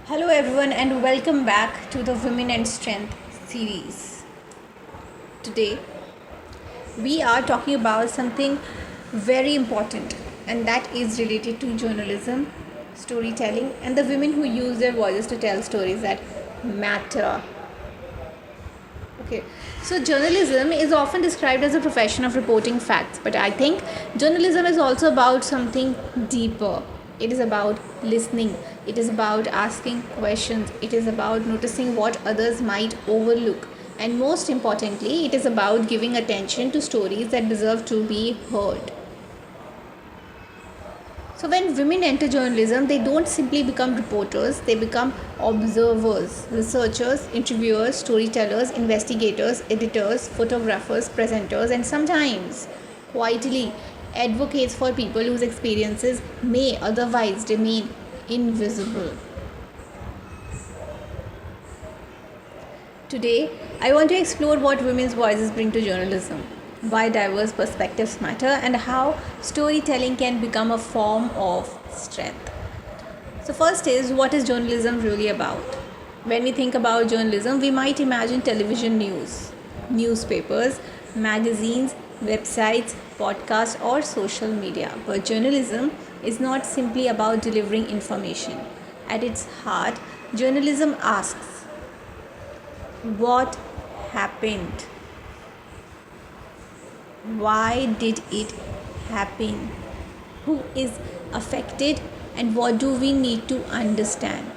Hello, everyone, and welcome back to the Women and Strength series. Today, we are talking about something very important, and that is related to journalism, storytelling, and the women who use their voices to tell stories that matter. Okay, so journalism is often described as a profession of reporting facts, but I think journalism is also about something deeper. It is about listening, it is about asking questions, it is about noticing what others might overlook, and most importantly, it is about giving attention to stories that deserve to be heard. So, when women enter journalism, they don't simply become reporters, they become observers, researchers, interviewers, storytellers, investigators, editors, photographers, presenters, and sometimes quietly advocates for people whose experiences may otherwise remain invisible. Today, I want to explore what women's voices bring to journalism, why diverse perspectives matter, and how storytelling can become a form of strength. So, first is what is journalism really about? When we think about journalism, we might imagine television news, newspapers, magazines, websites, podcasts, or social media. But journalism is not simply about delivering information. At its heart, journalism asks, what happened? Why did it happen? Who is affected? And what do we need to understand?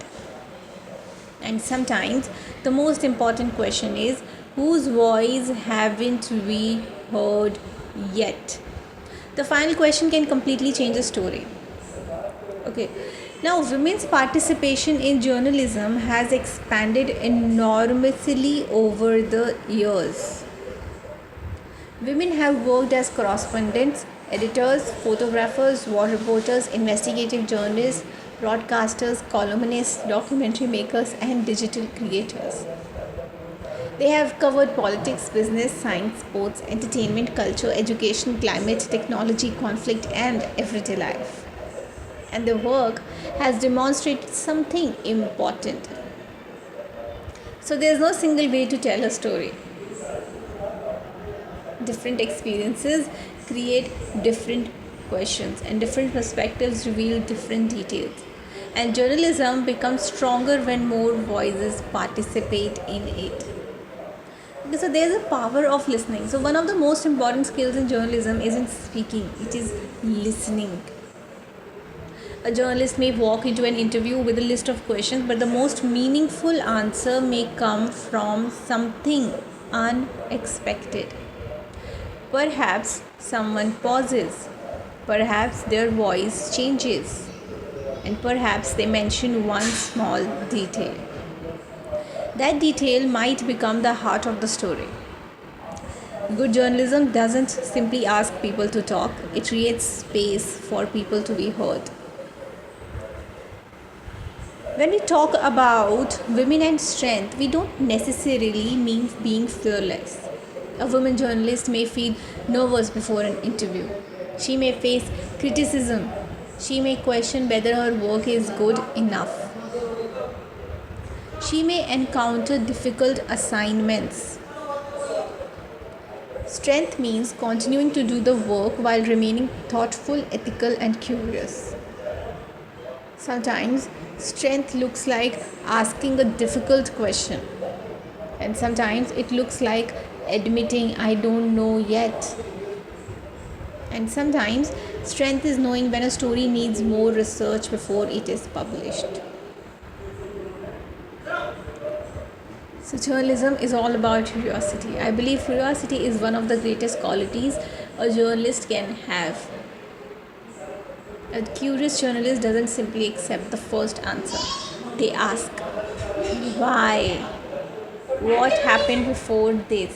And sometimes the most important question is, whose voice haven't we heard yet? The final question can completely change the story. Okay. Now, women's participation in journalism has expanded enormously over the years. Women have worked as correspondents, editors, photographers, war reporters, investigative journalists, broadcasters, columnists, documentary makers, and digital creators. They have covered politics, business, science, sports, entertainment, culture, education, climate, technology, conflict, and everyday life. And their work has demonstrated something important. So, there is no single way to tell a story. Different experiences create different questions, and different perspectives reveal different details. And journalism becomes stronger when more voices participate in it. Okay, so there's a power of listening. So, one of the most important skills in journalism isn't speaking, it is listening. A journalist may walk into an interview with a list of questions, but the most meaningful answer may come from something unexpected. Perhaps someone pauses, perhaps their voice changes, and perhaps they mention one small detail. That detail might become the heart of the story. Good journalism doesn't simply ask people to talk, it creates space for people to be heard. When we talk about women and strength, we don't necessarily mean being fearless. A woman journalist may feel nervous before an interview. She may face criticism. She may question whether her work is good enough. She may encounter difficult assignments. Strength means continuing to do the work while remaining thoughtful, ethical, and curious. Sometimes strength looks like asking a difficult question, and sometimes it looks like admitting I don't know yet. And sometimes strength is knowing when a story needs more research before it is published. So, journalism is all about curiosity. I believe curiosity is one of the greatest qualities a journalist can have. A curious journalist doesn't simply accept the first answer, they ask why, what happened before this,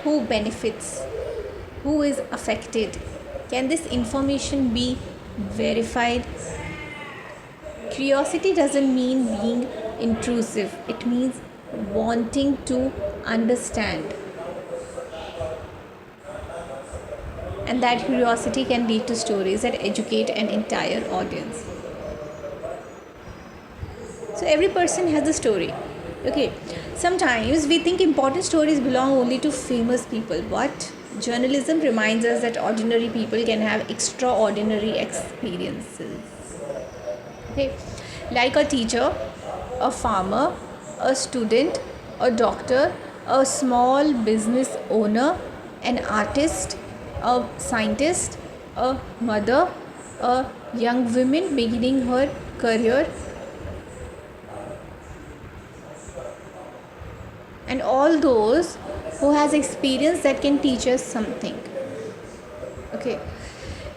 who benefits, who is affected, can this information be verified? Curiosity doesn't mean being intrusive, it means wanting to understand. And that curiosity can lead to stories that educate an entire audience. every person has a story. Okay, sometimes we think important stories belong only to famous people, but journalism reminds us that ordinary people can have extraordinary experiences. Okay, like a teacher, a farmer, a student, a doctor, a small business owner, an artist, a scientist, a mother, a young woman beginning her career, and all those who has experience that can teach us something. Okay,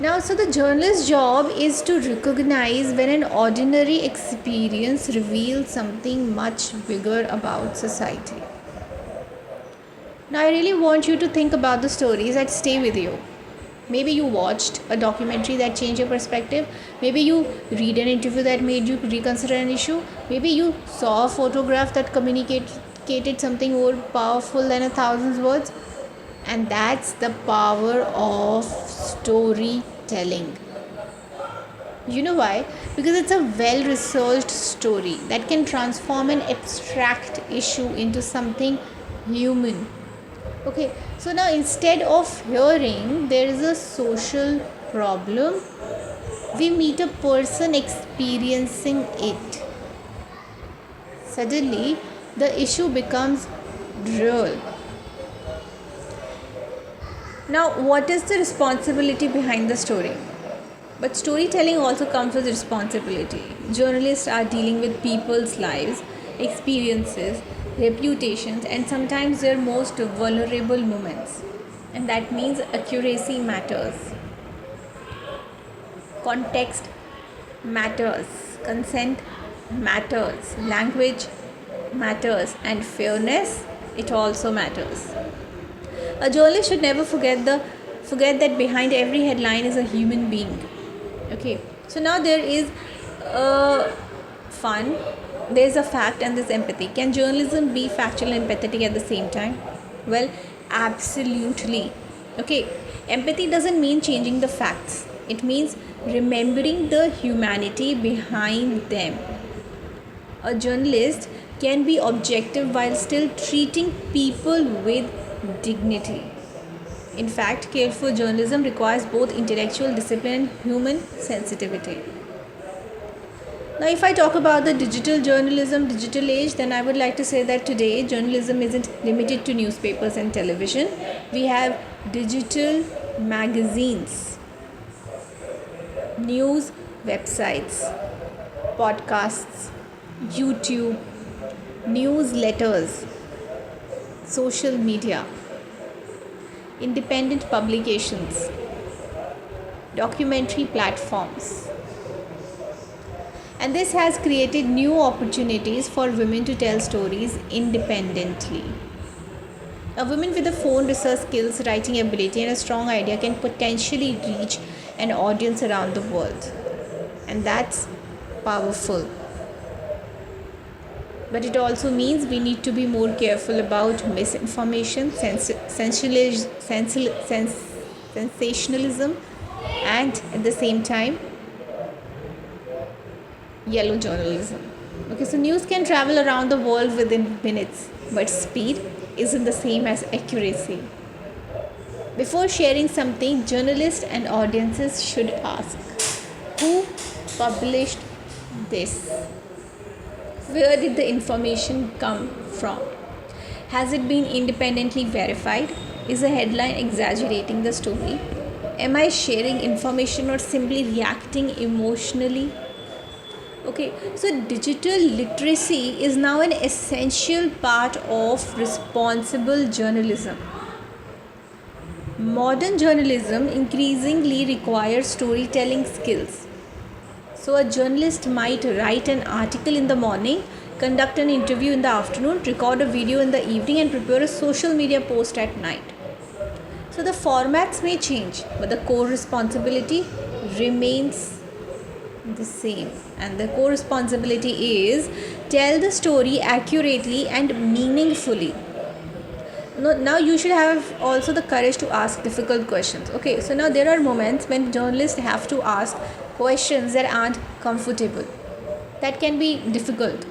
now so the journalist's job is to recognize when an ordinary experience reveals something much bigger about society. Now I really want you to think about the stories that stay with you. Maybe you watched a documentary that changed your perspective. Maybe you read an interview that made you reconsider an issue. Maybe you saw a photograph that communicated something more powerful than 1,000 words. And that's the power of storytelling. You know why? Because it's a well researched story that can transform an abstract issue into something human. Okay, so now instead of hearing there is a social problem, we meet a person experiencing it. Suddenly, the issue becomes real. Now, what is the responsibility behind the story? But storytelling also comes with responsibility. Journalists are dealing with people's lives, experiences, reputations, and sometimes their most vulnerable moments. And that means accuracy matters, context matters, consent matters, language matters, and fairness, it also matters. A journalist should never forget that behind every headline is a human being. Okay, so now there is fun, there's a fact, and there's empathy. Can journalism be factual and empathetic at the same time? Well, absolutely. Okay, empathy doesn't mean changing the facts, it means remembering the humanity behind them. A journalist can be objective while still treating people with dignity. In fact, careful journalism requires both intellectual discipline and human sensitivity. Now, if I talk about the digital journalism, digital age, then I would like to say that today journalism isn't limited to newspapers and television. We have digital magazines, news websites, podcasts, YouTube, newsletters, social media, independent publications, documentary platforms. And this has created new opportunities for women to tell stories independently. A woman with a phone, research skills, writing ability, and a strong idea can potentially reach an audience around the world. And that's powerful. But it also means we need to be more careful about misinformation, sensationalism, and at the same time, yellow journalism. Okay, so news can travel around the world within minutes, but speed isn't the same as accuracy. Before sharing something, journalists and audiences should ask, who published this? Where did the information come from? Has it been independently verified? Is the headline exaggerating the story? Am I sharing information or simply reacting emotionally? Okay, so digital literacy is now an essential part of responsible journalism. Modern journalism increasingly requires storytelling skills. So a journalist might write an article in the morning, conduct an interview in the afternoon, record a video in the evening, and prepare a social media post at night. So the formats may change, but the core responsibility remains the same. And the core responsibility is tell the story accurately and meaningfully. Now you should have also the courage to ask difficult questions. Okay, so now there are moments when journalists have to ask questions that aren't comfortable. That can be difficult.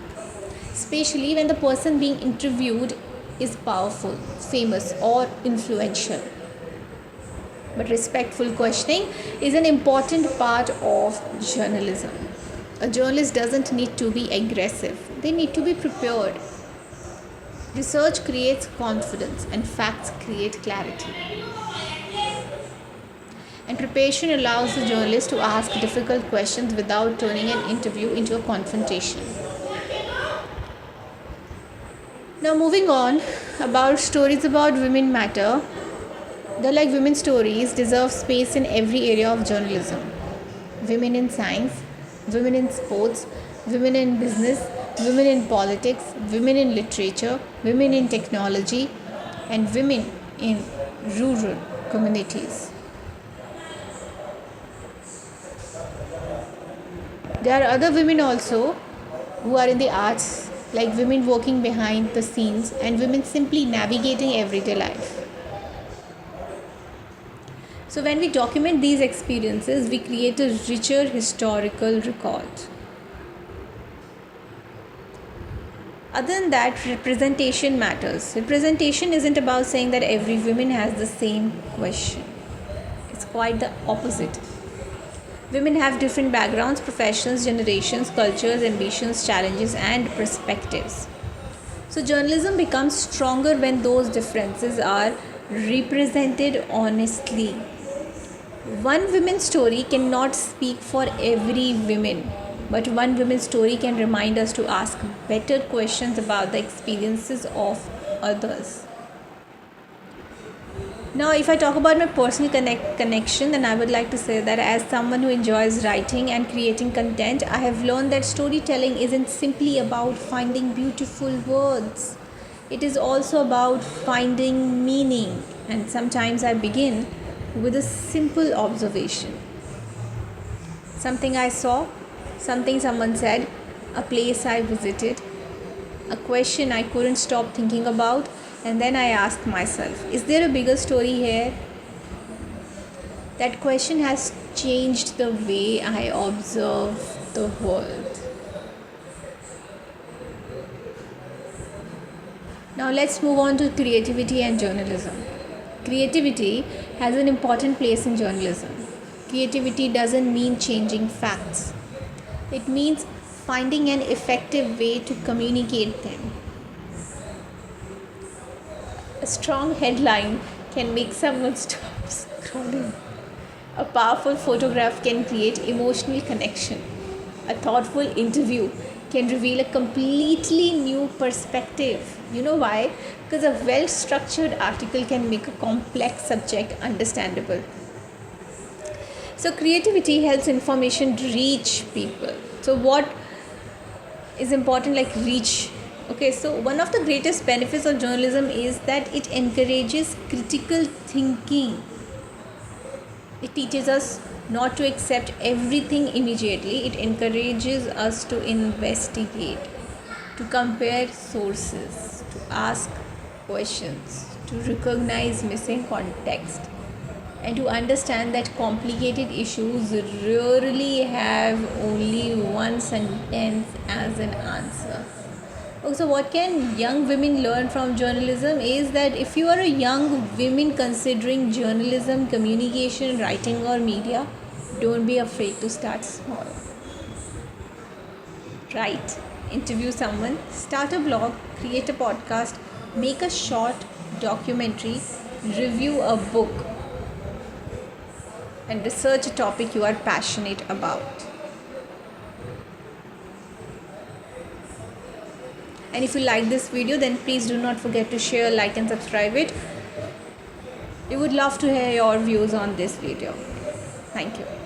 especially when the person being interviewed is powerful, famous, or influential. But respectful questioning is an important part of journalism. A journalist doesn't need to be aggressive, they need to be prepared. Research creates confidence, and facts create clarity. And preparation allows the journalist to ask difficult questions without turning an interview into a confrontation. Now, moving on, about stories about women matter. They're like women's stories deserve space in every area of journalism. Women in science, women in sports, women in business, women in politics, women in literature, women in technology, and women in rural communities. There are other women also who are in the arts, like women working behind the scenes and women simply navigating everyday life. So, when we document these experiences, we create a richer historical record. Other than that, representation matters. Representation isn't about saying that every woman has the same question, it's quite the opposite. Women have different backgrounds, professions, generations, cultures, ambitions, challenges, and perspectives. So, journalism becomes stronger when those differences are represented honestly. One woman's story cannot speak for every woman, but one woman's story can remind us to ask better questions about the experiences of others. Now, if I talk about my personal connection, then I would like to say that as someone who enjoys writing and creating content, I have learned that storytelling isn't simply about finding beautiful words. It is also about finding meaning. And sometimes I begin with a simple observation. Something I saw, something someone said, a place I visited, a question I couldn't stop thinking about, and then I asked myself, is there a bigger story here? That question has changed the way I observe the world. Now let's move on to creativity and journalism. Creativity has an important place in journalism. Creativity doesn't mean changing facts. It means finding an effective way to communicate them. A strong headline can make someone stop scrolling. A powerful photograph can create emotional connection. A thoughtful interview can reveal a completely new perspective. You know why? Because a well structured article can make a complex subject understandable. So, creativity helps information reach people. So, what is important, like reach? Okay, so one of the greatest benefits of journalism is that it encourages critical thinking. It teaches us not to accept everything immediately. It encourages us to investigate, to compare sources, to ask questions, to recognize missing context, and to understand that complicated issues rarely have only one sentence as an answer. So what can young women learn from journalism is that if you are a young woman considering journalism, communication, writing or media, don't be afraid to start small. Write, interview someone, start a blog, create a podcast, make a short documentary, review a book, and research a topic you are passionate about. And if you like this video, then please do not forget to share, like and subscribe it. We would love to hear your views on this video. Thank you.